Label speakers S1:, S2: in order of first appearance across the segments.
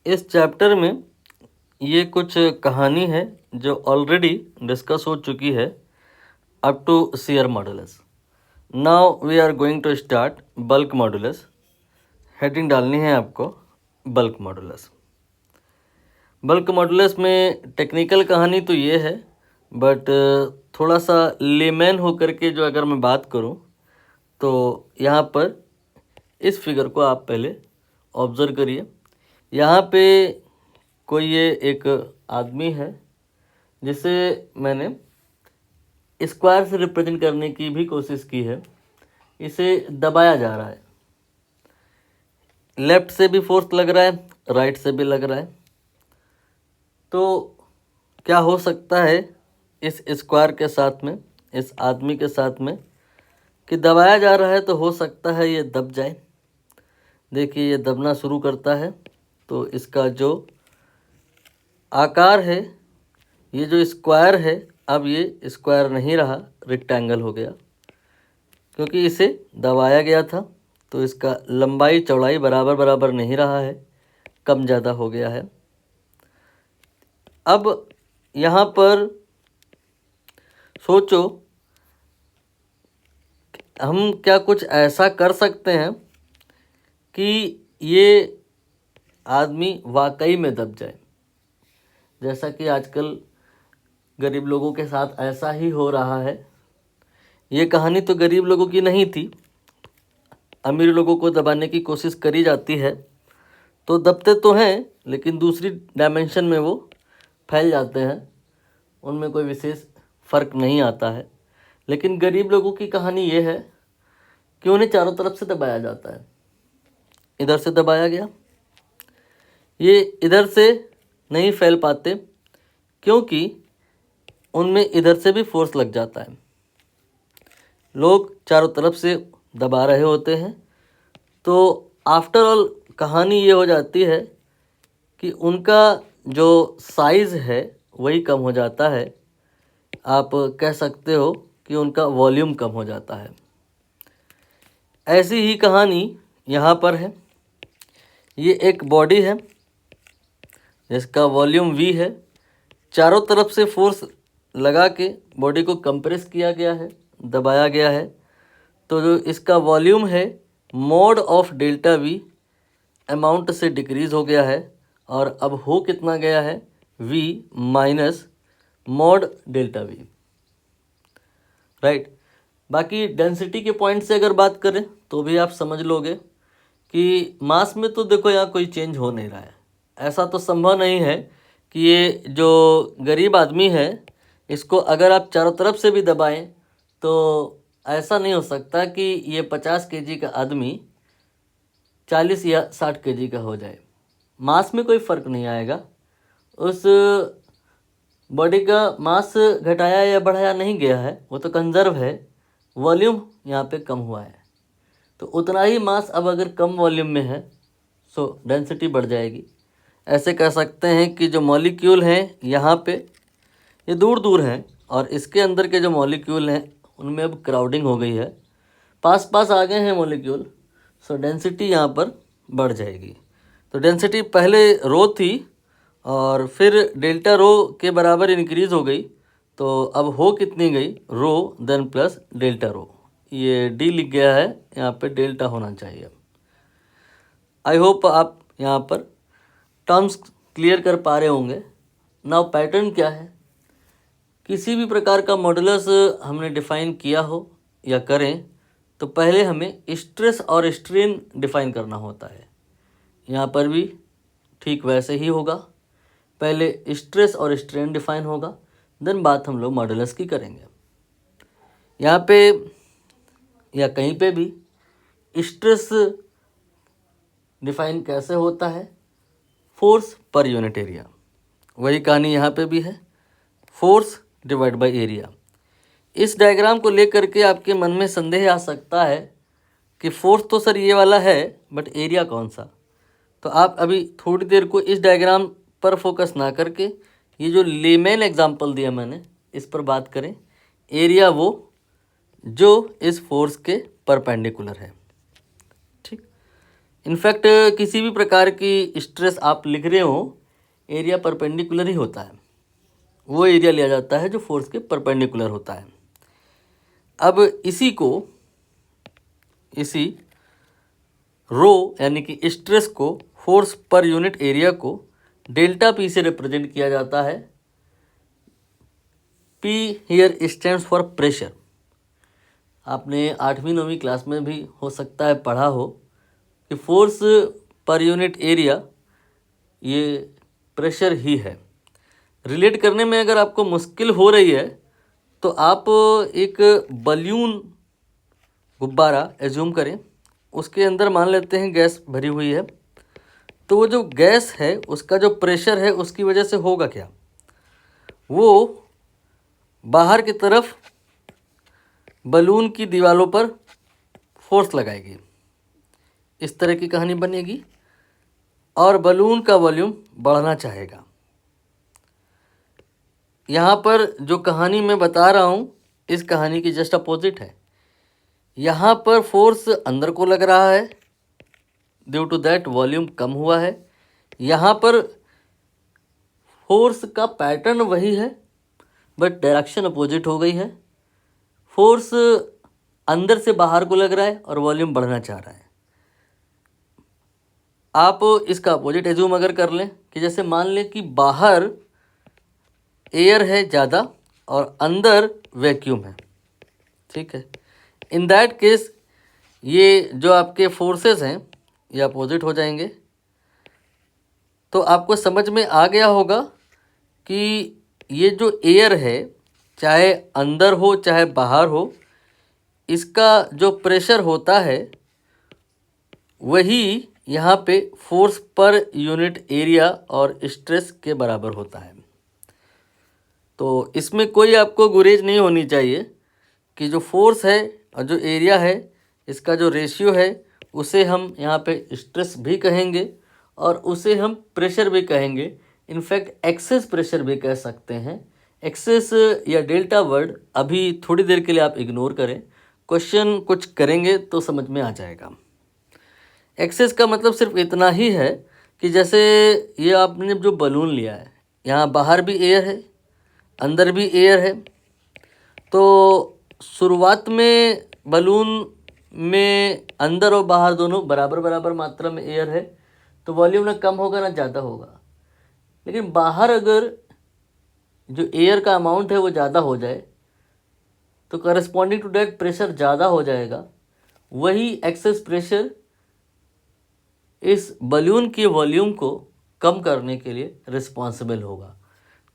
S1: इस चैप्टर में ये कुछ कहानी है जो ऑलरेडी डिस्कस हो चुकी है up to shear modulus. Now we are going to start bulk modulus. Heading डालनी है आपको बल्क मॉडुलस। बल्क मॉडुलस में टेक्निकल कहानी तो ये है, बट थोड़ा सा लेमैन होकर के जो अगर मैं बात करूं तो यहाँ पर इस फिगर को आप पहले ऑब्ज़र्व करिए। यहाँ पे कोई ये एक आदमी है जिसे मैंने स्क्वायर से रिप्रेजेंट करने की भी कोशिश की है। इसे दबाया जा रहा है, लेफ्ट से भी फोर्स लग रहा है, राइट से भी लग रहा है। तो क्या हो सकता है इस स्क्वायर के साथ में, इस आदमी के साथ में, कि दबाया जा रहा है तो हो सकता है ये दब जाए। देखिए ये दबना शुरू करता है तो इसका जो आकार है, ये जो स्क्वायर है, अब ये स्क्वायर नहीं रहा, रेक्टेंगल हो गया, क्योंकि इसे दबाया गया था। तो इसका लंबाई चौड़ाई बराबर बराबर नहीं रहा है, कम ज़्यादा हो गया है। अब यहाँ पर सोचो हम क्या कुछ ऐसा कर सकते हैं कि ये आदमी वाकई में दब जाए, जैसा कि आजकल गरीब लोगों के साथ ऐसा ही हो रहा है। ये कहानी तो गरीब लोगों की नहीं थी, अमीर लोगों को दबाने की कोशिश करी जाती है तो दबते तो हैं, लेकिन दूसरी डायमेंशन में वो फैल जाते हैं, उनमें कोई विशेष फ़र्क नहीं आता है। लेकिन गरीब लोगों की कहानी ये है कि उन्हें चारों तरफ से दबाया जाता है। इधर से दबाया गया, ये इधर से नहीं फैल पाते क्योंकि उनमें इधर से भी फोर्स लग जाता है। लोग चारों तरफ से दबा रहे होते हैं, तो आफ्टर ऑल कहानी ये हो जाती है कि उनका जो साइज़ है वही कम हो जाता है। आप कह सकते हो कि उनका वॉल्यूम कम हो जाता है। ऐसी ही कहानी यहाँ पर है। ये एक बॉडी है जिसका वॉल्यूम V है, चारों तरफ से फोर्स लगा के बॉडी को कंप्रेस किया गया है, दबाया गया है। तो जो इसका वॉल्यूम है mod of delta V amount से डिक्रीज़ हो गया है, और अब हो कितना गया है, V minus mod delta V, right. बाकी डेंसिटी के पॉइंट से अगर बात करें तो भी आप समझ लोगे कि मास में तो देखो यहाँ कोई चेंज हो नहीं रहा है। ऐसा तो संभव नहीं है कि ये जो गरीब आदमी है इसको अगर आप चारों तरफ से भी दबाएं तो ऐसा नहीं हो सकता कि ये 50 केजी का आदमी 40 या 60 केजी का हो जाए। मास में कोई फ़र्क नहीं आएगा। उस बॉडी का मास घटाया या बढ़ाया नहीं गया है, वो तो कंजर्व है। वॉल्यूम यहाँ पे कम हुआ है, तो उतना ही मास अब अगर कम वॉल्यूम में है सो डेंसिटी बढ़ जाएगी। ऐसे कह सकते हैं कि जो मॉलिक्यूल हैं यहाँ पे ये दूर दूर हैं, और इसके अंदर के जो मॉलिक्यूल हैं उनमें अब क्राउडिंग हो गई है, पास पास आ गए हैं मॉलिक्यूल, सो डेंसिटी यहाँ पर बढ़ जाएगी। तो डेंसिटी पहले रो थी और फिर डेल्टा रो के बराबर इंक्रीज़ हो गई, तो अब हो कितनी गई, रो देन प्लस डेल्टा रो। ये डी लिख गया है, यहाँ पे डेल्टा होना चाहिए। आई होप आप यहाँ पर टर्म्स क्लियर कर पा रहे होंगे। नाउ पैटर्न क्या है, किसी भी प्रकार का मॉडुलस हमने डिफ़ाइन किया हो या करें तो पहले हमें स्ट्रेस और स्ट्रेन डिफ़ाइन करना होता है। यहाँ पर भी ठीक वैसे ही होगा, पहले स्ट्रेस और स्ट्रेन डिफ़ाइन होगा, देन बात हम लोग मॉडुलस की करेंगे। यहाँ पे या कहीं पे भी स्ट्रेस डिफ़ाइन कैसे होता है, फोर्स पर यूनिट एरिया। वही कहानी यहाँ पे भी है, फोर्स डिवाइड बाय एरिया। इस डायग्राम को लेकर के आपके मन में संदेह आ सकता है कि फोर्स तो सर ये वाला है, बट एरिया कौन सा। तो आप अभी थोड़ी देर को इस डायग्राम पर फोकस ना करके ये जो लेमैन एग्जांपल दिया मैंने इस पर बात करें। एरिया वो जो इस फोर्स के परपेंडिकुलर है, ठीक। इनफैक्ट किसी भी प्रकार की स्ट्रेस आप लिख रहे हो, एरिया परपेंडिकुलर ही होता है, वो एरिया लिया जाता है जो फोर्स के परपेंडिकुलर होता है। अब इसी रो यानी कि स्ट्रेस को, फोर्स पर यूनिट एरिया को डेल्टा पी से रिप्रेजेंट किया जाता है। P here stands for pressure. आपने 8वीं 9वीं क्लास में भी हो सकता है पढ़ा हो कि फोर्स पर यूनिट एरिया ये प्रेशर ही है। रिलेट करने में अगर आपको मुश्किल हो रही है तो आप एक बलून गुब्बारा एज्यूम करें, उसके अंदर मान लेते हैं गैस भरी हुई है, तो वो जो गैस है उसका जो प्रेशर है उसकी वजह से होगा क्या, वो बाहर की तरफ बलून की दीवारों पर फोर्स लगाएगी, इस तरह की कहानी बनेगी और बलून का वॉल्यूम बढ़ना चाहेगा। यहाँ पर जो कहानी मैं बता रहा हूँ इस कहानी की जस्ट अपोजिट है। यहाँ पर फोर्स अंदर को लग रहा है, ड्यू टू दैट वॉल्यूम कम हुआ है। यहाँ पर फोर्स का पैटर्न वही है बट डायरेक्शन अपोजिट हो गई है। फोर्स अंदर से बाहर को लग रहा है और वॉल्यूम बढ़ना चाह रहा है। आप इसका अपोजिट एज्यूम अगर कर लें कि जैसे मान लें कि बाहर एयर है ज़्यादा और अंदर वैक्यूम है, ठीक है। इन दैट केस ये जो आपके फोर्सेस हैं ये अपोजिट हो जाएंगे। तो आपको समझ में आ गया होगा कि ये जो एयर है चाहे अंदर हो चाहे बाहर हो, इसका जो प्रेशर होता है वही यहाँ पे फोर्स पर यूनिट एरिया और स्ट्रेस के बराबर होता है। तो इसमें कोई आपको गुरेज नहीं होनी चाहिए कि जो फोर्स है और जो एरिया है इसका जो रेशियो है उसे हम यहाँ पे स्ट्रेस भी कहेंगे और उसे हम प्रेशर भी कहेंगे। इनफैक्ट एक्सेस प्रेशर भी कह सकते हैं। एक्सेस या डेल्टा वर्ड अभी थोड़ी देर के लिए आप इग्नोर करें, क्वेश्चन कुछ करेंगे तो समझ में आ जाएगा। एक्सेस का मतलब सिर्फ इतना ही है कि जैसे ये आपने जो बलून लिया है, यहाँ बाहर भी एयर है अंदर भी एयर है, तो शुरुआत में बलून में अंदर और बाहर दोनों बराबर बराबर मात्रा में एयर है, तो वॉल्यूम ना कम होगा ना ज़्यादा होगा। लेकिन बाहर अगर जो एयर का अमाउंट है वो ज़्यादा हो जाए तो करस्पॉन्डिंग टू दैट प्रेशर ज़्यादा हो जाएगा। वही एक्सेस प्रेशर इस बलून के वॉल्यूम को कम करने के लिए रिस्पॉन्सिबल होगा।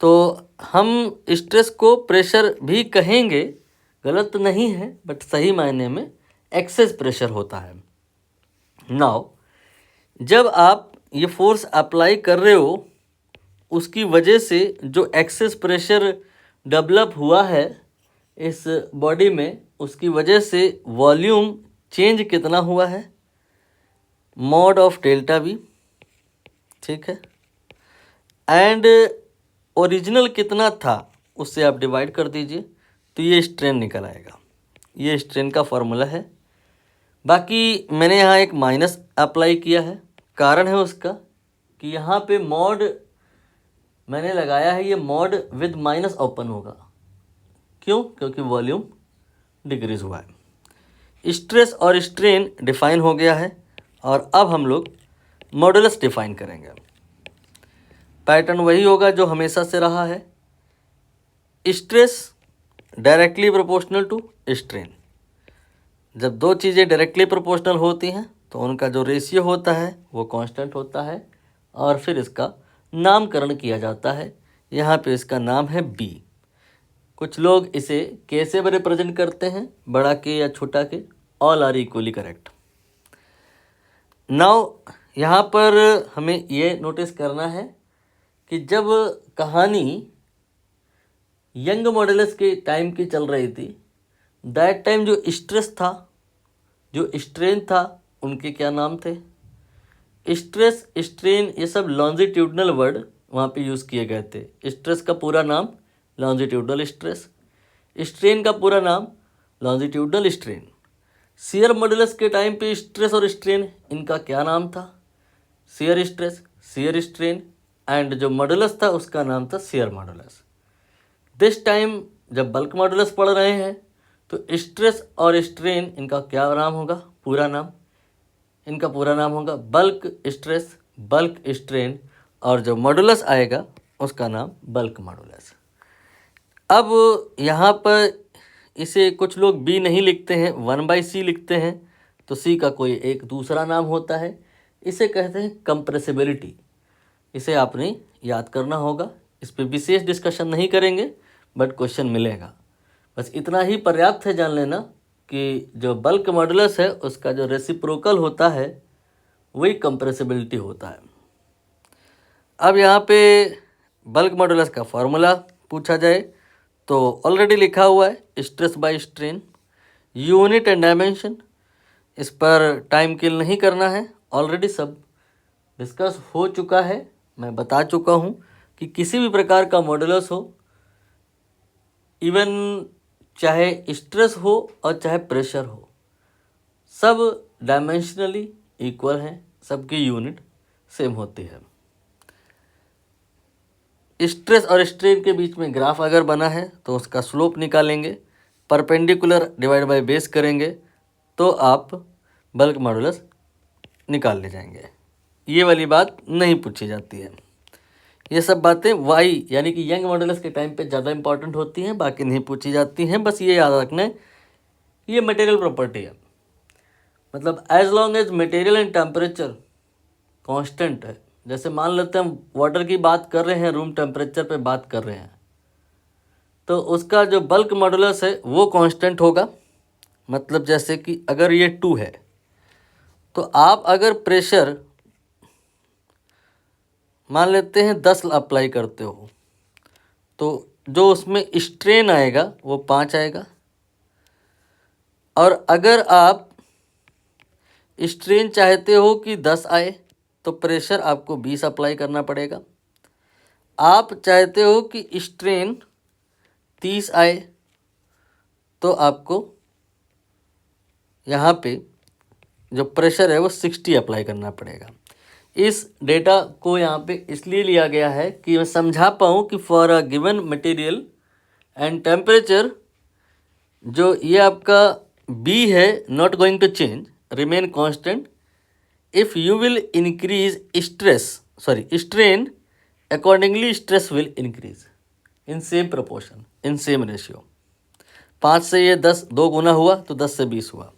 S1: तो हम स्ट्रेस को प्रेशर भी कहेंगे, गलत नहीं है, बट सही मायने में एक्सेस प्रेशर होता है। नाउ जब आप ये फोर्स अप्लाई कर रहे हो उसकी वजह से जो एक्सेस प्रेशर डेवलप हुआ है इस बॉडी में, उसकी वजह से वॉल्यूम चेंज कितना हुआ है, मॉड ऑफ डेल्टा वी, ठीक है, एंड ओरिजिनल कितना था उससे आप डिवाइड कर दीजिए तो ये स्ट्रेन निकल आएगा। ये स्ट्रेन का फॉर्मूला है। बाकी मैंने यहाँ एक माइनस अप्लाई किया है, कारण है उसका कि यहाँ पे मॉड मैंने लगाया है, ये मॉड विद माइनस ओपन होगा। क्यों? क्योंकि वॉल्यूम डिक्रीज हुआ है। स्ट्रेस और स्ट्रेन डिफाइन हो गया है और अब हम लोग मॉडुलस डिफाइन करेंगे। पैटर्न वही होगा जो हमेशा से रहा है। Stress directly proportional to strain. जब दो चीज़ें डायरेक्टली प्रोपोर्शनल होती हैं तो उनका जो रेशियो होता है वो कांस्टेंट होता है और फिर इसका नामकरण किया जाता है। यहाँ पे इसका नाम है बी। कुछ लोग इसे के से रिप्रेजेंट करते हैं, बड़ा के या छोटा के, all are equally correct. Now यहाँ पर हमें ये नोटिस करना है कि जब कहानी यंग मॉडुलस के टाइम की चल रही थी, दैट टाइम जो स्ट्रेस था जो स्ट्रेन था उनके क्या नाम थे? स्ट्रेस स्ट्रेन ये सब लॉन्जिट्यूडनल वर्ड वहाँ पे यूज़ किए गए थे। स्ट्रेस का पूरा नाम लॉन्जिट्यूडनल स्ट्रेस, स्ट्रेन का पूरा नाम लॉन्जिट्यूडनल स्ट्रेन। शियर मॉडुलस के टाइम पे स्ट्रेस और स्ट्रेन इनका क्या नाम था? Shear stress, shear strain, and जो मॉडुलस था उसका नाम था शियर मॉडुलस। दिस टाइम जब बल्क मॉडुलस पढ़ रहे हैं तो स्ट्रेस और स्ट्रेन इनका क्या नाम होगा? पूरा नाम, इनका पूरा नाम होगा बल्क स्ट्रेस, बल्क स्ट्रेन, और जो मॉडुलस आएगा उसका नाम बल्क मॉडुलस। अब यहाँ पर इसे कुछ लोग बी नहीं लिखते हैं, 1/c लिखते हैं, तो सी का कोई एक दूसरा नाम होता है, इसे कहते हैं कंप्रेसिबिलिटी। इसे आपने याद करना होगा, इस पर विशेष डिस्कशन नहीं करेंगे, बट क्वेश्चन मिलेगा। बस इतना ही पर्याप्त है जान लेना कि जो बल्क मॉडुलस है उसका जो रेसिप्रोकल होता है वही कंप्रेसिबिलिटी होता है। अब यहाँ पे बल्क मॉडुलस का फॉर्मूला पूछा जाए तो ऑलरेडी लिखा हुआ है, stress by strain, unit and dimension. इस पर टाइम किल नहीं करना है, ऑलरेडी सब डिस्कस हो चुका है। मैं बता चुका हूँ कि किसी भी प्रकार का मॉडुलस हो, इवन चाहे स्ट्रेस हो और चाहे प्रेशर हो, सब डायमेंशनली इक्वल हैं, सबकी यूनिट सेम होती है। स्ट्रेस और स्ट्रेन के बीच में ग्राफ अगर बना है तो उसका स्लोप निकालेंगे, परपेंडिकुलर डिवाइड बाय बेस करेंगे तो आप बल्क मॉडुलस निकाल ले जाएंगे। ये वाली बात नहीं पूछी जाती है। ये सब बातें वाई यानी कि यंग मॉडुलस के टाइम पे ज़्यादा इंपॉर्टेंट होती हैं, बाकी नहीं पूछी जाती हैं। बस ये याद रखना है ये मटेरियल प्रॉपर्टी है, मतलब as long as material and temperature constant है। जैसे मान लेते हैं हम वाटर की बात कर रहे हैं, रूम टेम्परेचर पे बात कर रहे हैं, तो उसका जो बल्क मॉडुलस है वो कांस्टेंट होगा। मतलब जैसे कि अगर ये 2 है तो आप अगर प्रेशर मान लेते हैं 10 अप्लाई करते हो तो जो उसमें स्ट्रेन आएगा वो 5 आएगा, और अगर आप स्ट्रेन चाहते हो कि 10 आए तो प्रेशर आपको 20 अप्लाई करना पड़ेगा। आप चाहते हो कि स्ट्रेन 30 आए तो आपको यहाँ पे जो प्रेशर है वो 60 अप्लाई करना पड़ेगा। इस डेटा को यहाँ पे इसलिए लिया गया है कि मैं समझा पाऊँ कि for a given material and temperature जो ये आपका बी है not going to change, remain constant. If you will increase strain accordingly stress will increase in same proportion, in same ratio. 5 से ये 10 2 गुना हुआ तो 10 से 20 हुआ।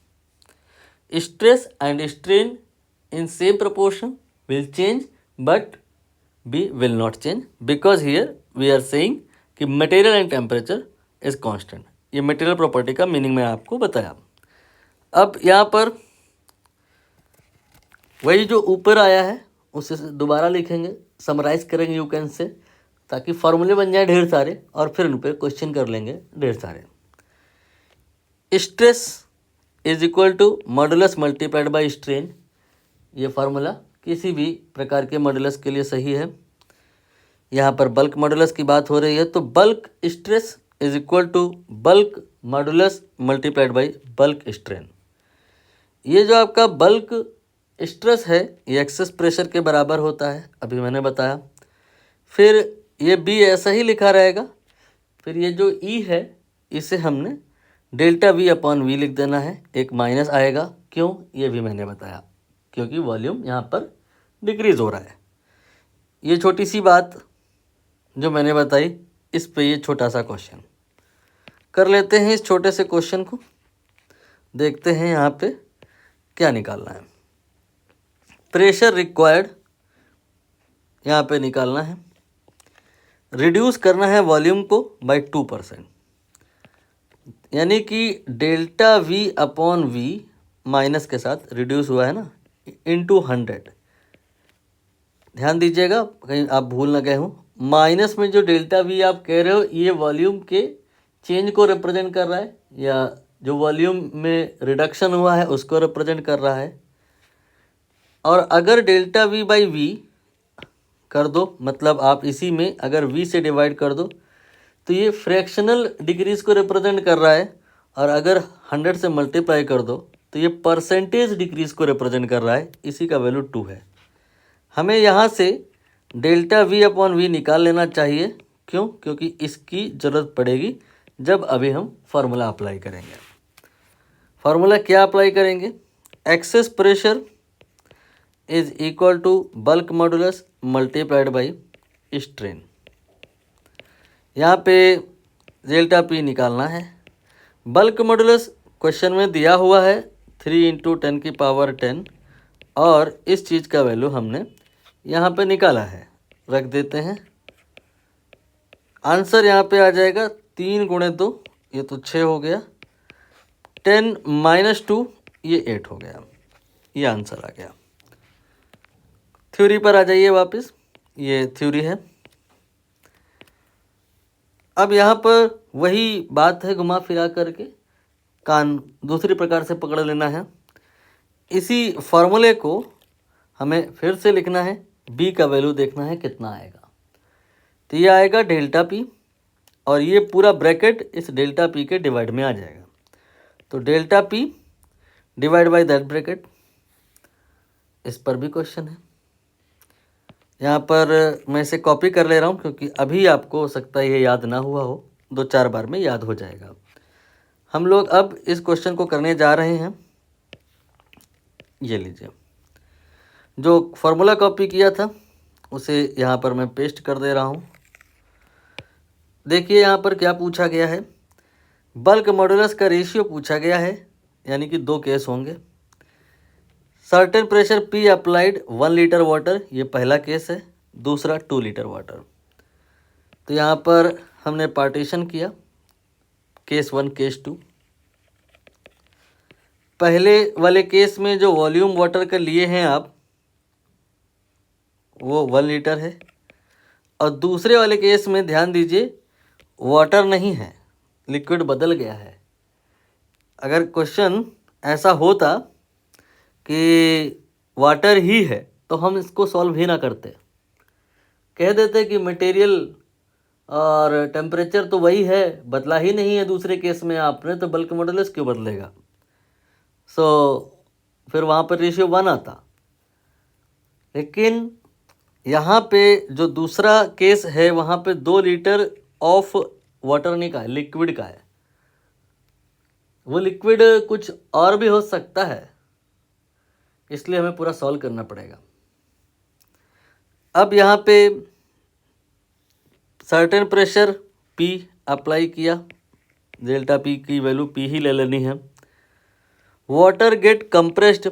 S1: Stress and strain in same proportion will change but B will not change because here we are saying कि material and temperature is constant। ये material property का meaning मैं आपको बताया। अब यहाँ पर वही जो ऊपर आया है उसे दोबारा लिखेंगे, समराइज करेंगे यू कैन से, ताकि फॉर्मूले बन जाए ढेर सारे और फिर उन पर क्वेश्चन कर लेंगे ढेर सारे। Stress is equal to modulus multiplied by strain, ये फार्मूला किसी भी प्रकार के मॉडुलस के लिए सही है। यहाँ पर बल्क मॉडुलस की बात हो रही है तो bulk stress is equal to bulk modulus multiplied by bulk strain. ये जो आपका बल्क स्ट्रेस है ये एक्सेस प्रेशर के बराबर होता है, अभी मैंने बताया। फिर ये बी ऐसा ही लिखा रहेगा, फिर ये जो ई है इसे हमने डेल्टा वी अपॉन वी लिख देना है, एक माइनस आएगा, क्यों ये भी मैंने बताया, क्योंकि वॉल्यूम यहाँ पर डिक्रीज हो रहा है। ये छोटी सी बात जो मैंने बताई, इस पे ये छोटा सा क्वेश्चन कर लेते हैं। इस छोटे से क्वेश्चन को देखते हैं यहाँ पे क्या निकालना है। प्रेशर रिक्वायर्ड यहाँ पे निकालना है, रिड्यूस करना है वॉल्यूम को बाय 2%, यानी कि delta V upon V minus के साथ रिड्यूस हुआ है ना, इनटू 100। ध्यान दीजिएगा कहीं आप भूल ना गए हो, माइनस में जो डेल्टा वी आप कह रहे हो ये वॉल्यूम के चेंज को रिप्रेजेंट कर रहा है, या जो वॉल्यूम में रिडक्शन हुआ है उसको रिप्रेजेंट कर रहा है। और अगर डेल्टा वी बाई वी कर दो, मतलब आप इसी में अगर वी से डिवाइड कर दो तो ये फ्रैक्शनल डिक्रीज को रिप्रेजेंट कर रहा है, और अगर 100 से मल्टीप्लाई कर दो तो ये परसेंटेज डिक्रीज को रिप्रेजेंट कर रहा है, इसी का वैल्यू 2 है। हमें यहाँ से डेल्टा वी अपॉन वी निकाल लेना चाहिए। क्यों? क्योंकि इसकी ज़रूरत पड़ेगी जब अभी हम फार्मूला अप्लाई करेंगे। फार्मूला क्या अप्लाई करेंगे? Excess pressure is equal to bulk modulus multiplied by strain. यहाँ पे डेल्टा पी निकालना है। बल्क मॉडुलस क्वेश्चन में दिया हुआ है 3 × 10⁻10 और इस चीज़ का वैल्यू हमने यहाँ पे निकाला है, रख देते हैं। आंसर यहाँ पे आ जाएगा 3 × 2, ये तो 6 हो गया, 10 - 2 ये 8 हो गया, ये आंसर आ गया। थ्योरी पर आ जाइए वापस, ये थ्योरी है। अब यहाँ पर वही बात है, घुमा फिरा करके कान दूसरी प्रकार से पकड़ लेना है। इसी फॉर्मूले को हमें फिर से लिखना है, बी का वैल्यू देखना है कितना आएगा। तो ये आएगा डेल्टा पी और ये पूरा ब्रैकेट इस डेल्टा पी के डिवाइड में आ जाएगा। तो delta P divide by that bracket, इस पर भी क्वेश्चन है। यहाँ पर मैं इसे कॉपी कर ले रहा हूँ क्योंकि अभी आपको हो सकता है ये याद ना हुआ हो, 2-4 बार में याद हो जाएगा। हम लोग अब इस क्वेश्चन को करने जा रहे हैं। ये लीजिए, जो फॉर्मूला कॉपी किया था उसे यहाँ पर मैं पेस्ट कर दे रहा हूँ। देखिए यहाँ पर क्या पूछा गया है, बल्क मॉडुलस का रेशियो पूछा गया है, यानी कि 2 केस होंगे। Certain pressure P applied 1 litre water, ये पहला केस है। दूसरा 2 लीटर वाटर। तो यहाँ पर हमने पार्टीशन किया, केस 1 केस 2। पहले वाले केस में जो वॉल्यूम वाटर का लिए हैं आप, वो 1 लीटर है, और दूसरे वाले केस में ध्यान दीजिए वाटर नहीं है, लिक्विड बदल गया है। अगर क्वेश्चन ऐसा होता कि वाटर ही है तो हम इसको सॉल्व ही ना करते, कह देते कि मटेरियल और टेम्परेचर तो वही है, बदला ही नहीं है दूसरे केस में आपने, तो बल्क मॉडुलस क्यों बदलेगा। फिर वहाँ पर रेशियो 1 आता। लेकिन यहाँ पे जो दूसरा केस है वहाँ पे 2 लीटर ऑफ वाटर नहीं का है, लिक्विड का है। वो लिक्विड कुछ और भी हो सकता है, इसलिए हमें पूरा सॉल्व करना पड़ेगा। अब यहाँ पे सर्टेन प्रेशर P अप्लाई किया, डेल्टा P की वैल्यू P ही ले लेनी है। वाटर गेट कंप्रेस्ड,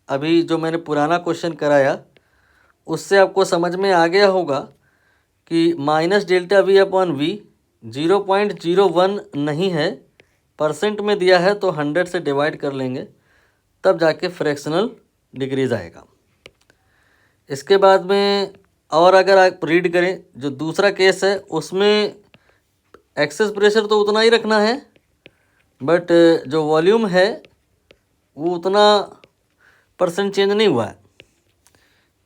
S1: अभी जो मैंने पुराना क्वेश्चन कराया उससे आपको समझ में आ गया होगा कि minus delta V upon V 0.01 नहीं है, परसेंट में दिया है तो 100 से डिवाइड कर लेंगे, तब जाके फ्रैक्शनल डिक्रीज आएगा। इसके बाद में और अगर आप रीड करें, जो दूसरा केस है उसमें एक्सेस प्रेशर तो उतना ही रखना है, बट जो वॉल्यूम है वो उतना परसेंट चेंज नहीं हुआ है।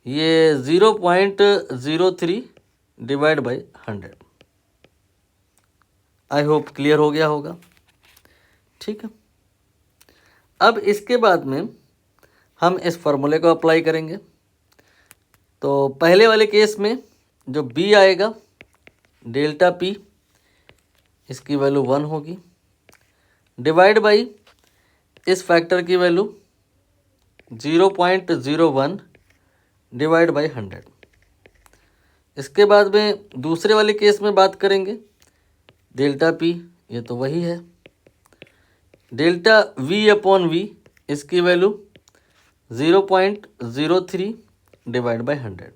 S1: ये 0.03 divide by 100। I hope clear हो गया होगा। ठीक है, अब इसके बाद में हम इस फॉर्मूले को अप्लाई करेंगे। तो पहले वाले केस में जो B आएगा डेल्टा P, इसकी वैल्यू 1 होगी, डिवाइड बाई इस फैक्टर की वैल्यू 0.01 डिवाइड बाई 100। इसके बाद में दूसरे वाले केस में बात करेंगे, डेल्टा P ये तो वही है, डेल्टा V अपॉन V, इसकी वैल्यू 0.03 डिवाइड बाई 100।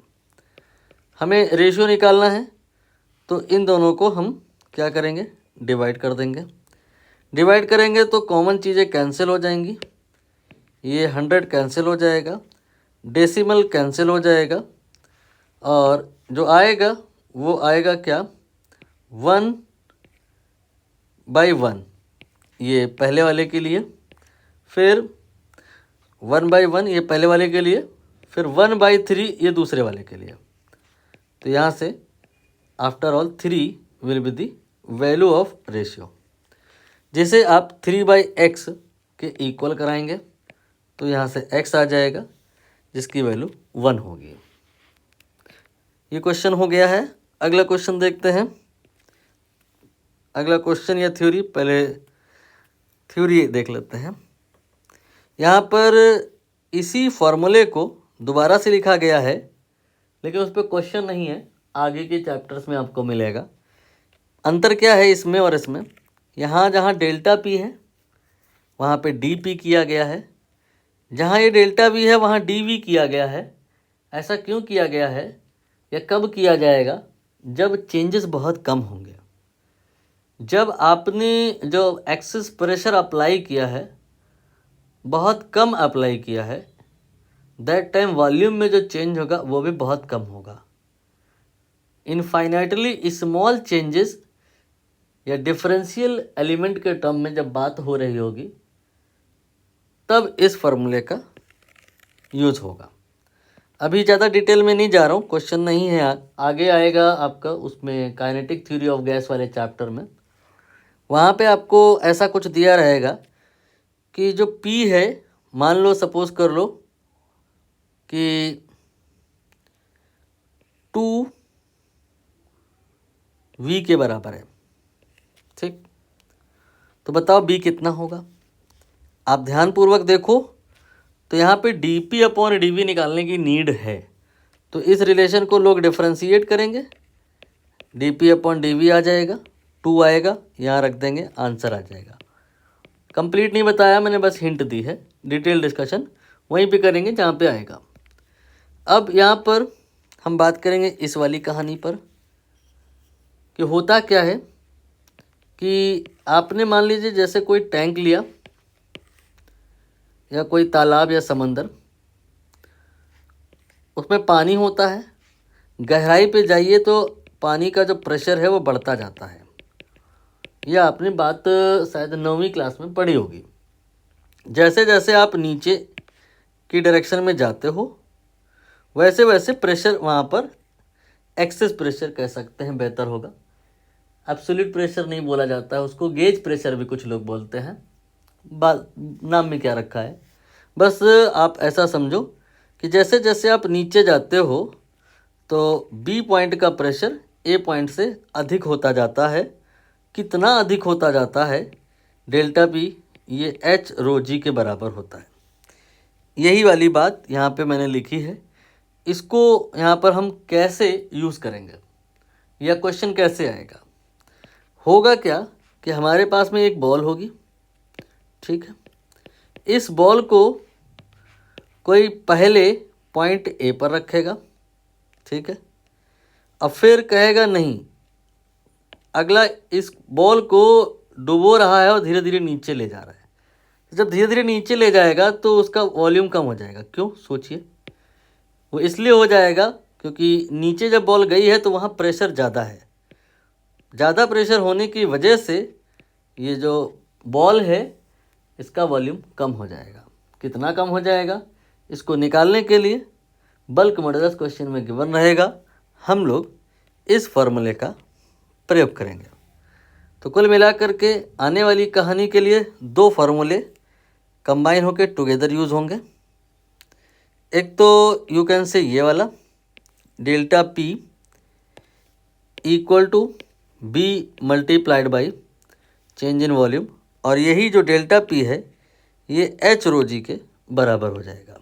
S1: हमें रेशियो निकालना है, तो इन दोनों को हम क्या करेंगे, डिवाइड कर देंगे। डिवाइड करेंगे तो कॉमन चीज़ें कैंसिल हो जाएंगी, ये 100 कैंसिल हो जाएगा, डेसिमल कैंसिल हो जाएगा, और जो आएगा वो आएगा क्या, 1/1 ये पहले वाले के लिए, फिर 1/1 ये पहले वाले के लिए, फिर 1/3 ये दूसरे वाले के लिए। तो यहाँ से after all 3 will be the value of ratio. जैसे आप 3/x के इक्वल कराएंगे तो यहाँ से x आ जाएगा जिसकी वैल्यू 1 होगी। ये क्वेश्चन हो गया है। अगला क्वेश्चन देखते हैं। अगला क्वेश्चन या थ्योरी, पहले थ्योरी देख लेते हैं। यहाँ पर इसी फॉर्मूले को दोबारा से लिखा गया है, लेकिन उस पर क्वेश्चन नहीं है, आगे के चैप्टर्स में आपको मिलेगा। अंतर क्या है इसमें और इसमें? यहाँ जहाँ डेल्टा पी है वहाँ पे डी पी किया गया है, जहाँ ये डेल्टा वी है वहाँ डी वी किया गया है। ऐसा क्यों किया गया है या कब किया जाएगा? जब चेंजेस बहुत कम होंगे। जब आपने जो एक्सेस प्रेशर अप्लाई किया है, बहुत कम अप्लाई किया है, दैट टाइम वॉल्यूम में जो चेंज होगा वो भी बहुत कम होगा। इनफाइनाइटली स्मॉल चेंजेस या डिफरेंशियल एलिमेंट के टर्म में जब बात हो रही होगी तब इस फॉर्मूले का यूज होगा। अभी ज़्यादा डिटेल में नहीं जा रहा हूँ, क्वेश्चन नहीं है, आगे आएगा आपका उसमें काइनेटिक थ्योरी ऑफ गैस वाले चैप्टर में। वहाँ पे आपको ऐसा कुछ दिया रहेगा कि जो P है, मान लो सपोज कर लो कि 2V के बराबर है, ठीक? तो बताओ B कितना होगा? आप ध्यानपूर्वक देखो तो यहाँ पे dP अपॉन dV निकालने की नीड है, तो इस रिलेशन को लोग डिफरेंशिएट करेंगे, dP अपॉन dV आ जाएगा, 2 आएगा, यहाँ रख देंगे, आंसर आ जाएगा। कंप्लीट नहीं बताया मैंने, बस हिंट दी है। डिटेल डिस्कशन वहीं पे करेंगे जहाँ पे आएगा। अब यहाँ पर हम बात करेंगे इस वाली कहानी पर कि होता क्या है कि आपने मान लीजिए जैसे कोई टैंक लिया या कोई तालाब या समंदर, उसमें पानी होता है, गहराई पे जाइए तो पानी का जो प्रेशर है वो बढ़ता जाता है। यह आपने बात शायद 9वीं क्लास में पढ़ी होगी। जैसे जैसे आप नीचे की डायरेक्शन में जाते हो वैसे वैसे प्रेशर वहाँ पर एक्सेस प्रेशर कह सकते हैं, बेहतर होगा। एब्सोल्यूट प्रेशर नहीं बोला जाता है उसको, गेज प्रेशर भी कुछ लोग बोलते हैं, नाम में क्या रखा है। बस आप ऐसा समझो कि जैसे जैसे आप नीचे जाते हो तो बी पॉइंट का प्रेशर ए पॉइंट से अधिक होता जाता है। कितना अधिक होता जाता है? डेल्टा पी ये एच रो जी के बराबर होता है। यही वाली बात यहाँ पे मैंने लिखी है। इसको यहाँ पर हम कैसे यूज़ करेंगे या क्वेश्चन कैसे आएगा? होगा क्या कि हमारे पास में एक बॉल होगी, ठीक है? इस बॉल को कोई पहले पॉइंट ए पर रखेगा, ठीक है? अब फिर कहेगा नहीं, अगला इस बॉल को डुबो रहा है और धीरे धीरे नीचे ले जा रहा है। जब धीरे धीरे नीचे ले जाएगा तो उसका वॉल्यूम कम हो जाएगा। क्यों? सोचिए। वो इसलिए हो जाएगा क्योंकि नीचे जब बॉल गई है तो वहाँ प्रेशर ज़्यादा है। ज़्यादा प्रेशर होने की वजह से ये जो बॉल है इसका वॉल्यूम कम हो जाएगा। कितना कम हो जाएगा? इसको निकालने के लिए बल्क मॉडुलस क्वेश्चन में गिवन रहेगा, हम लोग इस फॉर्मूले का प्रयोग करेंगे। तो कुल मिलाकर के आने वाली कहानी के लिए 2 फार्मूले कंबाइन होकर टुगेदर यूज़ होंगे। एक तो यू कैन से ये वाला delta P equal to B multiplied by change in volume, और यही जो डेल्टा पी है ये एच रो जी के बराबर हो जाएगा।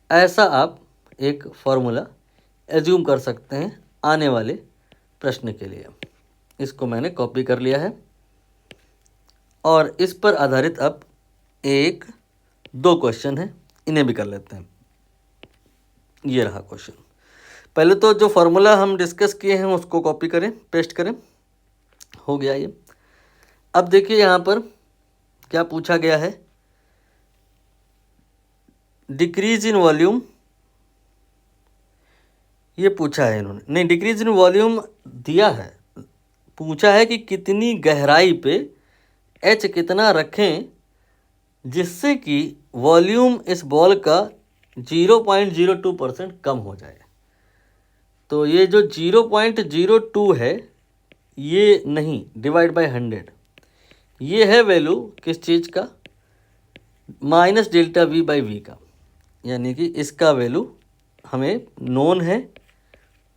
S1: ऐसा आप एक फार्मूला एज्यूम कर सकते हैं आने वाले प्रश्न के लिए। इसको मैंने कॉपी कर लिया है और इस पर आधारित अब 1-2 क्वेश्चन हैं, इन्हें भी कर लेते हैं। ये रहा क्वेश्चन। पहले तो जो फार्मूला हम डिस्कस किए हैं उसको कॉपी करें, पेस्ट करें, हो गया ये। अब देखिए यहाँ पर क्या पूछा गया है, डिक्रीज इन वॉल्यूम, ये पूछा है इन्होंने, नहीं डिक्रीज इन वॉल्यूम दिया है, पूछा है कि कितनी गहराई पे एच कितना रखें जिससे कि वॉल्यूम इस बॉल का 0.02% कम हो जाए। तो ये जो 0.02 है ये नहीं, डिवाइड बाय 100, ये है वैल्यू किस चीज़ का, minus delta V by V का, यानी कि इसका वैल्यू हमें नोन है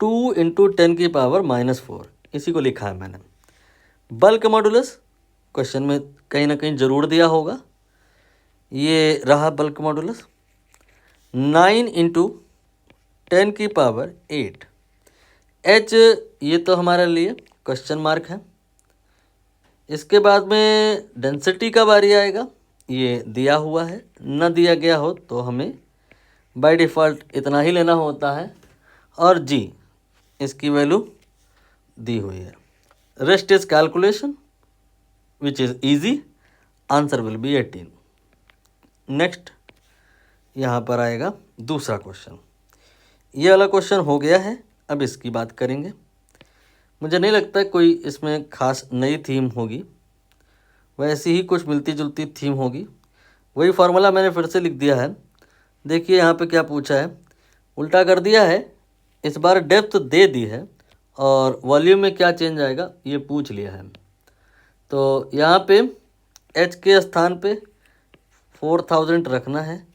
S1: 2 इंटू 10⁻⁻⁴, इसी को लिखा है मैंने। बल्क मॉडुलस क्वेश्चन में कहीं ना कहीं ज़रूर दिया होगा, ये रहा बल्क मॉडुलस 9 इंटू 10⁸ एच, ये तो हमारे लिए क्वेश्चन मार्क है। इसके बाद में डेंसिटी का बारी आएगा, ये दिया हुआ है, न दिया गया हो तो हमें बाय डिफ़ॉल्ट इतना ही लेना होता है। और जी, इसकी वैल्यू दी हुई है। Rest is calculation which is easy, answer will be 18। Next यहाँ पर आएगा दूसरा क्वेश्चन। ये वाला क्वेश्चन हो गया है, अब इसकी बात करेंगे। मुझे नहीं लगता कोई इसमें खास नई थीम होगी, वैसी ही कुछ मिलती जुलती थीम होगी। वही फार्मूला मैंने फिर से लिख दिया है। देखिए यहाँ पे क्या पूछा है, उल्टा कर दिया है, इस बार डेप्थ दे दी है और वॉल्यूम में क्या चेंज आएगा ये पूछ लिया है। तो यहाँ पे एच के स्थान पे 4000 रखना है,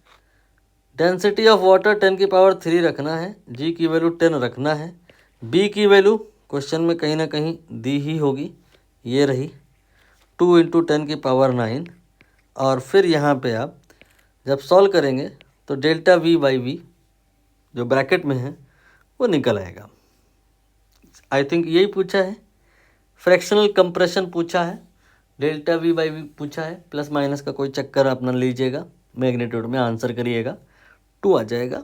S1: डेंसिटी ऑफ वाटर 10⁻³ रखना है, जी की वैल्यू 10 रखना है, बी की वैल्यू क्वेश्चन में कहीं ना कहीं दी ही होगी, ये रही 2 इंटू 10⁻⁹। और फिर यहाँ पे आप जब सॉल्व करेंगे तो डेल्टा वी बाई वी जो ब्रैकेट में है वो निकल आएगा। आई थिंक यही पूछा है, फ्रैक्शनल कंप्रेशन पूछा है, डेल्टा वी बाई वी पूछा है, प्लस माइनस का कोई चक्कर अपना लीजिएगा, मैग्नीट्यूड में आंसर करिएगा, 2 आ जाएगा।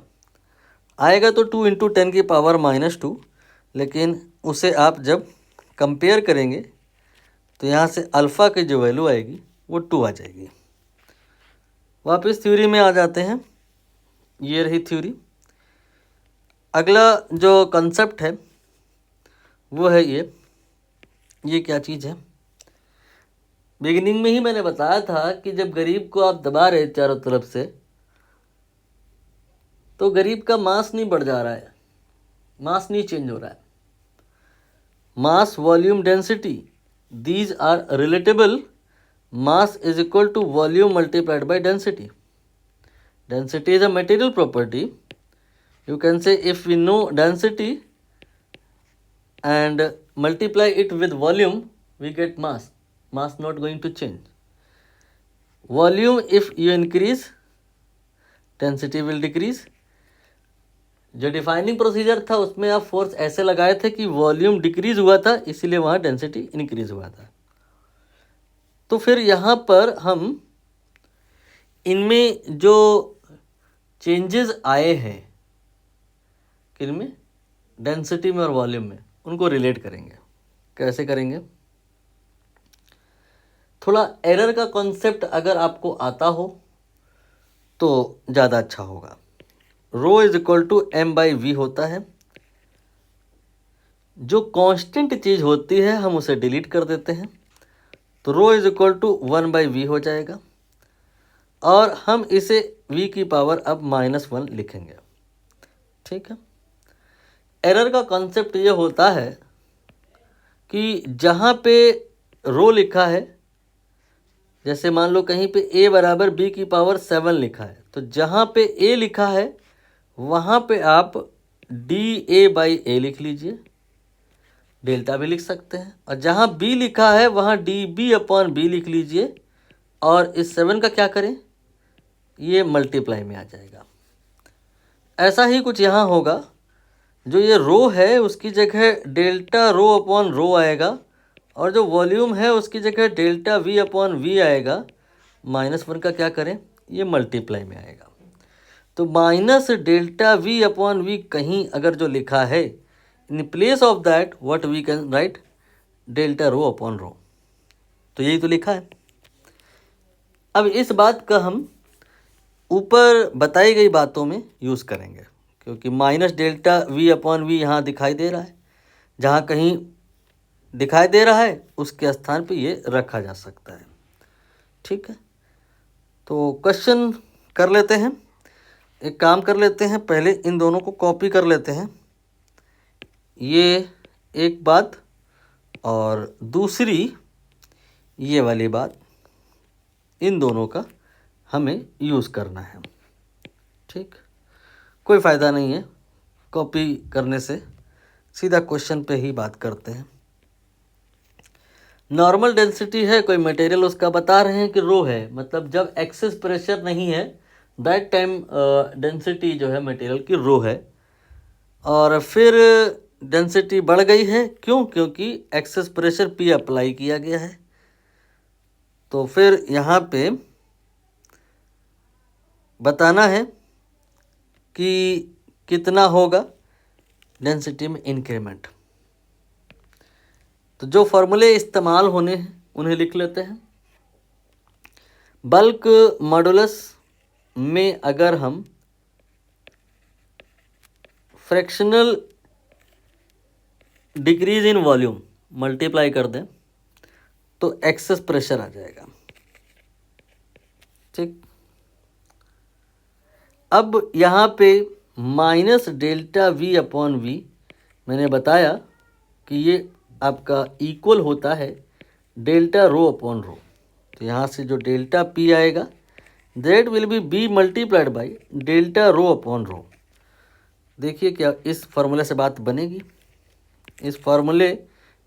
S1: आएगा तो 2 इंटू 10⁻⁻², लेकिन उसे आप जब कंपेयर करेंगे तो यहाँ से अल्फ़ा की जो वैल्यू आएगी वो 2 आ जाएगी। वापस थ्योरी में आ जाते हैं, ये रही थ्योरी। अगला जो कंसेप्ट है वो है ये क्या चीज़ है। बिगिनिंग में ही मैंने बताया था कि जब गरीब को आप दबा रहे चारों तरफ से तो गरीब का मास नहीं बढ़ जा रहा है, मास नहीं चेंज हो रहा है। Mass, volume, density, these are relatable. Mass is equal to volume multiplied by density. Density is a material property. You can say if we know density and multiply it with volume, we get mass. Mass not going to change. Volume if you increase, density will decrease. जो defining procedure था उसमें आप force ऐसे लगाए थे कि volume decrease हुआ था, इसीलिए वहाँ डेंसिटी इंक्रीज हुआ था। तो फिर यहाँ पर हम इनमें जो चेंजेस आए हैं, किनमें, डेंसिटी में और वॉल्यूम में, उनको रिलेट करेंगे। कैसे करेंगे, थोड़ा एरर का कॉन्सेप्ट अगर आपको आता हो तो ज़्यादा अच्छा होगा। Rho is equal to M by V होता है, जो कांस्टेंट चीज़ होती है हम उसे डिलीट कर देते हैं, तो rho is equal to 1 by V हो जाएगा। और हम इसे v की पावर अब -1 लिखेंगे, ठीक है। एरर का कॉन्सेप्ट ये होता है कि जहाँ पे रो लिखा है, जैसे मान लो कहीं पे a बराबर b की पावर 7 लिखा है, तो जहाँ पे a लिखा है वहाँ पे आप dA बाई ए लिख लीजिए, डेल्टा भी लिख सकते हैं। और जहाँ b लिखा है वहाँ dB अपॉन b लिख लीजिए, और इस 7 का क्या करें, ये मल्टीप्लाई में आ जाएगा। ऐसा ही कुछ यहाँ होगा, जो ये रो है उसकी जगह डेल्टा रो अपॉन रो आएगा, और जो वॉल्यूम है उसकी जगह डेल्टा वी अपॉन वी आएगा। -1 का क्या करें, ये मल्टीप्लाई में आएगा। तो minus delta V upon V कहीं अगर जो लिखा है, in place of that what we can write delta rho upon rho, तो यही तो लिखा है। अब इस बात का हम ऊपर बताई गई बातों में यूज़ करेंगे, क्योंकि minus delta V upon V यहाँ दिखाई दे रहा है, जहाँ कहीं दिखाई दे रहा है उसके स्थान पे ये रखा जा सकता है, ठीक है। तो क्वेश्चन कर लेते हैं, एक काम कर लेते हैं, पहले इन दोनों को कॉपी कर लेते हैं, ये एक बात, और दूसरी ये वाली बात, इन दोनों का हमें यूज़ करना है। ठीक, कोई फ़ायदा नहीं है कॉपी करने से, सीधा क्वेश्चन पे ही बात करते हैं। नॉर्मल डेंसिटी है, कोई मटेरियल उसका बता रहे हैं कि रो है, मतलब जब एक्सेस प्रेशर नहीं है दैट टाइम डेंसिटी जो है मटेरियल की रो है। और फिर डेंसिटी बढ़ गई है, क्यों? क्योंकि एक्सेस प्रेशर पी अप्लाई किया गया है। तो फिर यहाँ पे बताना है कि कितना होगा डेंसिटी में इंक्रीमेंट। तो जो फॉर्मूले इस्तेमाल होने हैं उन्हें लिख लेते हैं। बल्क मॉडुलस में अगर हम fractional decrease in volume multiply कर दें तो एक्सेस प्रेशर आ जाएगा। ठीक, अब यहाँ पे minus delta V upon V मैंने बताया कि ये आपका इक्वल होता है डेल्टा रो अपॉन रो। तो यहाँ से जो डेल्टा पी आएगा that will be B multiplied by delta rho upon rho. देखिए क्या इस फॉर्मूले से बात बनेगी। इस फॉर्मूले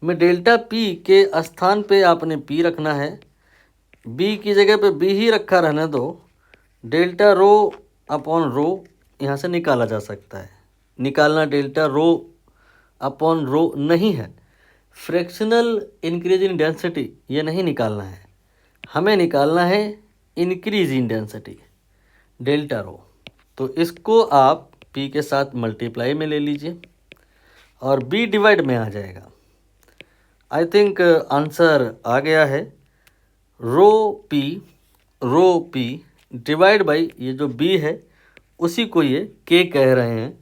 S1: में डेल्टा पी के स्थान पे आपने पी रखना है, बी की जगह पे बी ही रखा रहने दो। डेल्टा रो अपॉन रो यहाँ से निकाला जा सकता है। निकालना डेल्टा रो अपॉन रो नहीं है, फ्रैक्शनल इंक्रीज इन डेंसिटी ये नहीं निकालना है, हमें निकालना है increase in density delta rho. तो इसको आप पी के साथ मल्टीप्लाई में ले लीजिए और बी डिवाइड में आ जाएगा। आई थिंक आंसर आ गया है। रो पी डिवाइड बाई ये जो बी है उसी को ये के कह रहे हैं।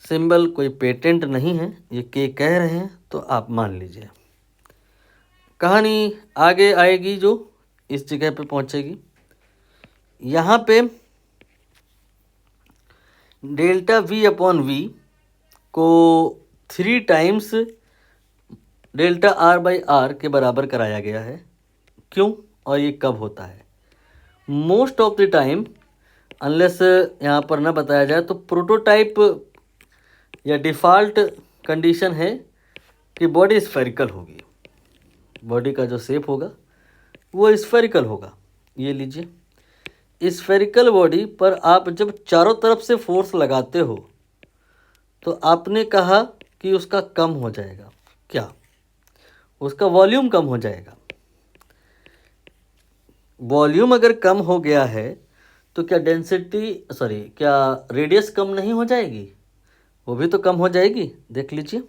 S1: सिंबल कोई पेटेंट नहीं है, ये के कह रहे हैं तो आप मान लीजिए। कहानी आगे आएगी जो इस जगह पे पहुंचेगी। यहाँ पे डेल्टा वी अपॉन वी को 3 times delta R by R के बराबर कराया गया है। क्यों और ये कब होता है? Most of the time unless यहाँ पर ना बताया जाए तो प्रोटोटाइप या डिफ़ॉल्ट कंडीशन है कि बॉडी स्फेरिकल होगी। बॉडी का जो शेप होगा वो स्फेरिकल होगा। ये लीजिए, स्फेरिकल बॉडी पर आप जब चारों तरफ से फोर्स लगाते हो तो आपने कहा कि उसका कम हो जाएगा। क्या? उसका वॉल्यूम कम हो जाएगा। वॉल्यूम अगर कम हो गया है तो क्या क्या रेडियस कम नहीं हो जाएगी? वो भी तो कम हो जाएगी। देख लीजिए,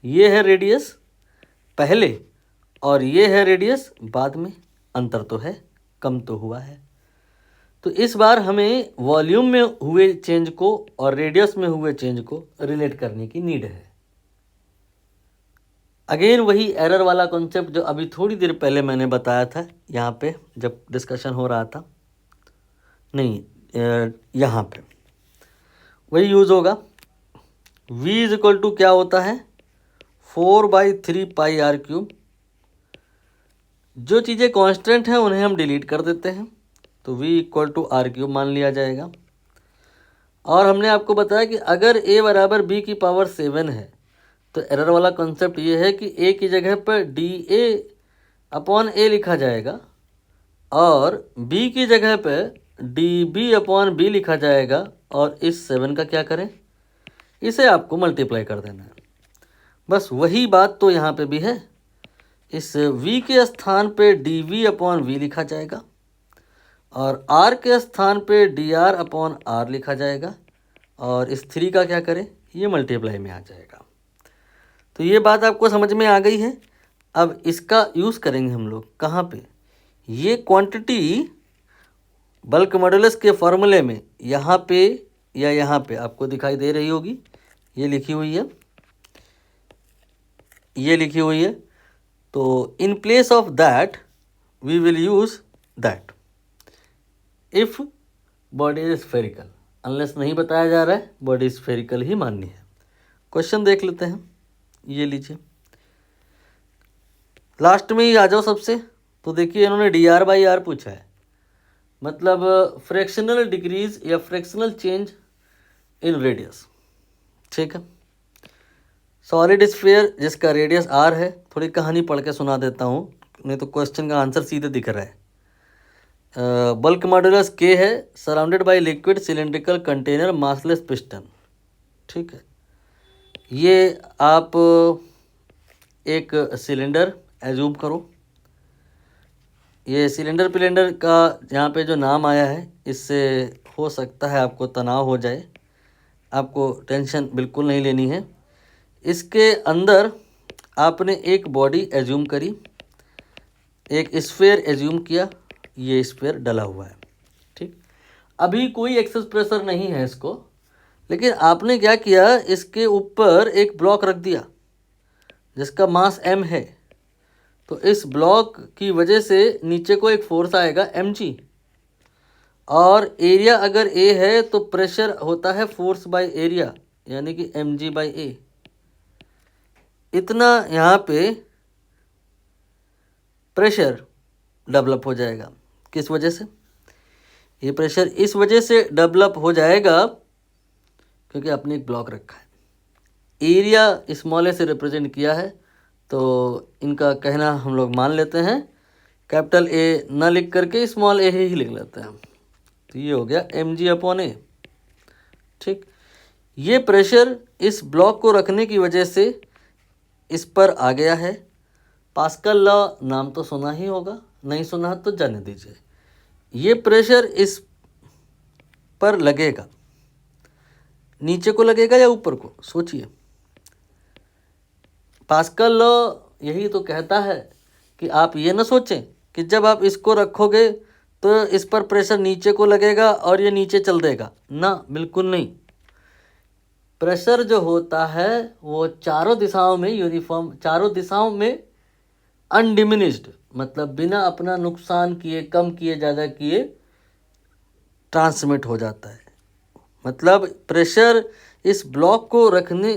S1: ये है रेडियस पहले और ये है रेडियस बाद में, अंतर तो है, कम तो हुआ है। तो इस बार हमें वॉल्यूम में हुए चेंज को और रेडियस में हुए चेंज को रिलेट करने की नीड है। अगेन वही एरर वाला कॉन्सेप्ट जो अभी थोड़ी देर पहले मैंने बताया था, यहाँ पे जब डिस्कशन हो रहा था, नहीं यहाँ पे वही यूज़ होगा। v इज इक्वल टू क्या होता है? 4/3 पाई आर क्यूब। जो चीज़ें कांस्टेंट हैं उन्हें हम डिलीट कर देते हैं तो v equal to R cube मान लिया जाएगा। और हमने आपको बताया कि अगर a बराबर b की पावर 7 है तो एरर वाला कॉन्सेप्ट ये है कि a की जगह पर dA अपॉन a लिखा जाएगा और b की जगह पर dB अपॉन b लिखा जाएगा। और इस 7 का क्या करें? इसे आपको मल्टीप्लाई कर देना है। बस वही बात तो यहाँ पे भी है। इस v के स्थान पे dV अपॉन v लिखा जाएगा और r के स्थान पे dr अपॉन r लिखा जाएगा और इस 3 का क्या करें? ये मल्टीप्लाई में आ जाएगा। तो ये बात आपको समझ में आ गई है। अब इसका यूज़ करेंगे हम लोग कहाँ पे? ये क्वांटिटी बल्क मॉडुलस के फॉर्मूले में यहाँ पे या यहाँ पे आपको दिखाई दे रही होगी, ये लिखी हुई है, ये लिखी हुई है। तो in place of that we will use that if body is spherical. Unless नहीं बताया जा रहा है, बॉडी स्फेरिकल ही माननी है। क्वेश्चन देख लेते हैं, ये लीजिए, लास्ट में ही आ जाओ सबसे। तो देखिए इन्होंने dr/r पूछा है मतलब फ्रैक्शनल डिक्रीज या फ्रैक्शनल चेंज इन रेडियस। ठीक है। सॉलिड स्फीयर जिसका रेडियस आर है, थोड़ी कहानी पढ़ के सुना देता हूँ, नहीं तो क्वेश्चन का आंसर सीधे दिख रहा है। बल्क मॉडुलस के है, surrounded by liquid cylindrical container massless piston. ठीक है। ये आप एक सिलेंडर एज्यूम करो, ये सिलेंडर पिलेंडर का यहाँ पे जो नाम आया है इससे हो सकता है आपको तनाव हो जाए, आपको टेंशन बिल्कुल नहीं लेनी है। इसके अंदर आपने एक बॉडी एज्यूम करी, एक स्फीयर एज्यूम किया, ये स्फीयर डला हुआ है। ठीक, अभी कोई एक्सेस प्रेशर नहीं है इसको, लेकिन आपने क्या किया, इसके ऊपर एक ब्लॉक रख दिया जिसका मास m है। तो इस ब्लॉक की वजह से नीचे को एक फोर्स आएगा mg, और एरिया अगर a है तो प्रेशर होता है फोर्स बाय एरिया, यानी कि mg बाय a। इतना यहाँ पे प्रेशर डेवलप हो जाएगा। किस वजह से? ये प्रेशर इस वजह से डेवलप हो जाएगा क्योंकि आपने एक ब्लॉक रखा है। एरिया स्मॉल ए से रिप्रेजेंट किया है, तो इनका कहना हम लोग मान लेते हैं, कैपिटल ए ना लिख करके स्मॉल ए ही लिख लेते हैं। तो ये हो गया mg अपॉन ए। ठीक, ये प्रेशर इस ब्लॉक को रखने की वजह से इस पर आ गया है। पास्कल लॉ नाम तो सुना ही होगा, नहीं सुना तो जाने दीजिए। ये प्रेशर इस पर लगेगा, नीचे को लगेगा या ऊपर को, सोचिए। पास्कल लॉ यही तो कहता है कि आप ये ना सोचें कि जब आप इसको रखोगे तो इस पर प्रेशर नीचे को लगेगा और ये नीचे चल देगा, ना, बिल्कुल नहीं। प्रेशर जो होता है वो चारों दिशाओं में यूनिफॉर्म, चारों दिशाओं में अनडिमिनिश्ड, मतलब बिना अपना नुकसान किए, कम किए, ज़्यादा किए ट्रांसमिट हो जाता है। मतलब प्रेशर इस ब्लॉक को रखने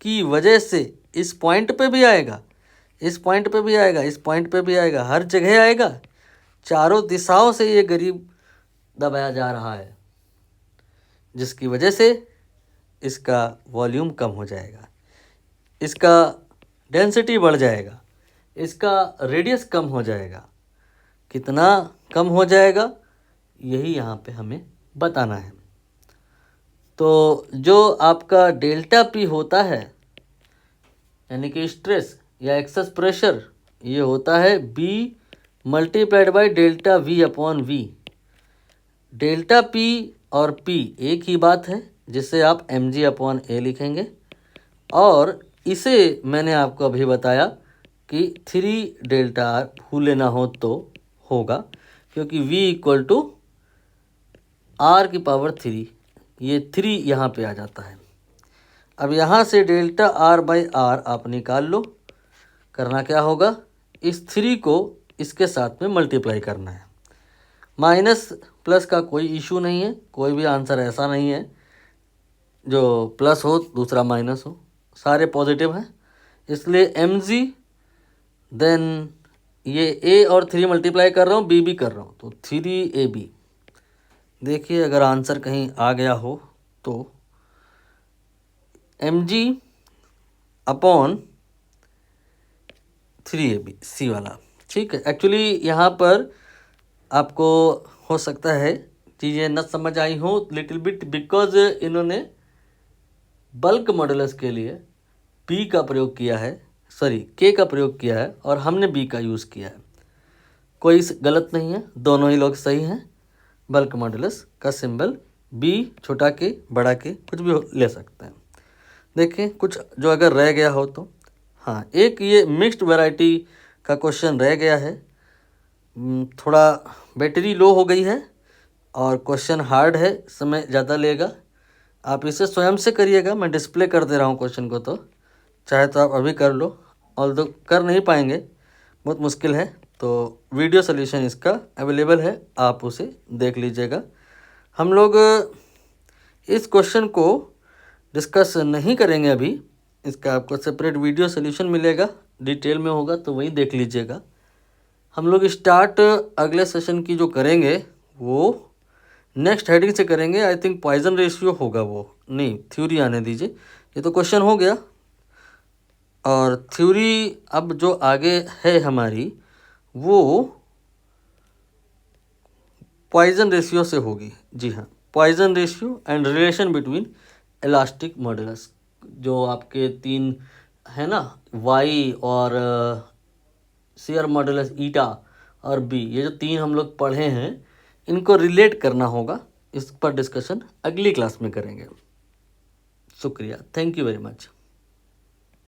S1: की वजह से इस पॉइंट पे भी आएगा, इस पॉइंट पे भी आएगा, इस पॉइंट पे भी आएगा, हर जगह आएगा। चारों दिशाओं से ये गरीब दबाया जा रहा है, जिसकी वजह से इसका वॉल्यूम कम हो जाएगा, इसका डेंसिटी बढ़ जाएगा, इसका रेडियस कम हो जाएगा। कितना कम हो जाएगा यही यहाँ पे हमें बताना है। तो जो आपका डेल्टा पी होता है, यानी कि स्ट्रेस या एक्सेस प्रेशर, ये होता है B multiplied by delta V upon V. Delta P और पी एक ही बात है, जिसे आप mg अपॉन ए लिखेंगे। और इसे मैंने आपको अभी बताया कि 3 डेल्टा आर भूल लेना हो तो होगा, क्योंकि v इक्वल टू आर की पावर 3, ये 3 यहाँ पे आ जाता है। अब यहाँ से डेल्टा आर बाई आर आप निकाल लो। करना क्या होगा, इस 3 को इसके साथ में मल्टीप्लाई करना है। माइनस प्लस का कोई इशू नहीं है, कोई भी आंसर ऐसा नहीं है जो प्लस हो दूसरा माइनस हो, सारे पॉजिटिव हैं। इसलिए mg, देन ये a और 3 मल्टीप्लाई कर रहा हूँ, b भी कर रहा हूँ, तो 3ab। देखिए अगर आंसर कहीं आ गया हो तो mg अपॉन 3ab, सी वाला। ठीक है। एक्चुअली यहाँ पर आपको हो सकता है चीज़ें न समझ आई हो लिटिल बिट, बिकॉज इन्होंने बल्क मॉडुलस के लिए p का प्रयोग किया है, सॉरी k का प्रयोग किया है, और हमने b का यूज़ किया है। कोई गलत नहीं है, दोनों ही लोग सही हैं। बल्क मॉडुलस का सिंबल b, छोटा k, बड़ा k, कुछ भी ले सकते हैं। देखिए कुछ जो अगर रह गया हो तो, हाँ, एक ये मिक्स्ड वैरायटी का क्वेश्चन रह गया है। थोड़ा बैटरी लो हो गई है और क्वेश्चन हार्ड है, समय ज़्यादा लेगा। आप इसे स्वयं से करिएगा, मैं डिस्प्ले कर दे रहा हूँ क्वेश्चन को, तो चाहे तो आप अभी कर लो, ऑल्दो कर नहीं पाएंगे, बहुत मुश्किल है। तो वीडियो सोल्यूशन इसका अवेलेबल है, आप उसे देख लीजिएगा। हम लोग इस क्वेश्चन को डिस्कस नहीं करेंगे अभी, इसका आपको सेपरेट वीडियो सोल्यूशन मिलेगा, डिटेल में होगा, तो वही देख लीजिएगा। हम लोग स्टार्ट अगले सेशन की जो करेंगे वो नेक्स्ट हेडिंग से करेंगे। आई थिंक पॉइजन रेशियो होगा, वो नहीं, थ्योरी आने दीजिए, ये तो क्वेश्चन हो गया। और थ्योरी अब जो आगे है हमारी वो पॉइजन रेशियो से होगी। जी हाँ, Poisson ratio and relation between elastic modulus. जो आपके तीन है ना, वाई और शेयर मॉडुलस ईटा और बी, ये जो तीन हम लोग पढ़े हैं इनको रिलेट करना होगा। इस पर डिस्कशन अगली क्लास में करेंगे। शुक्रिया, थैंक यू वेरी मच।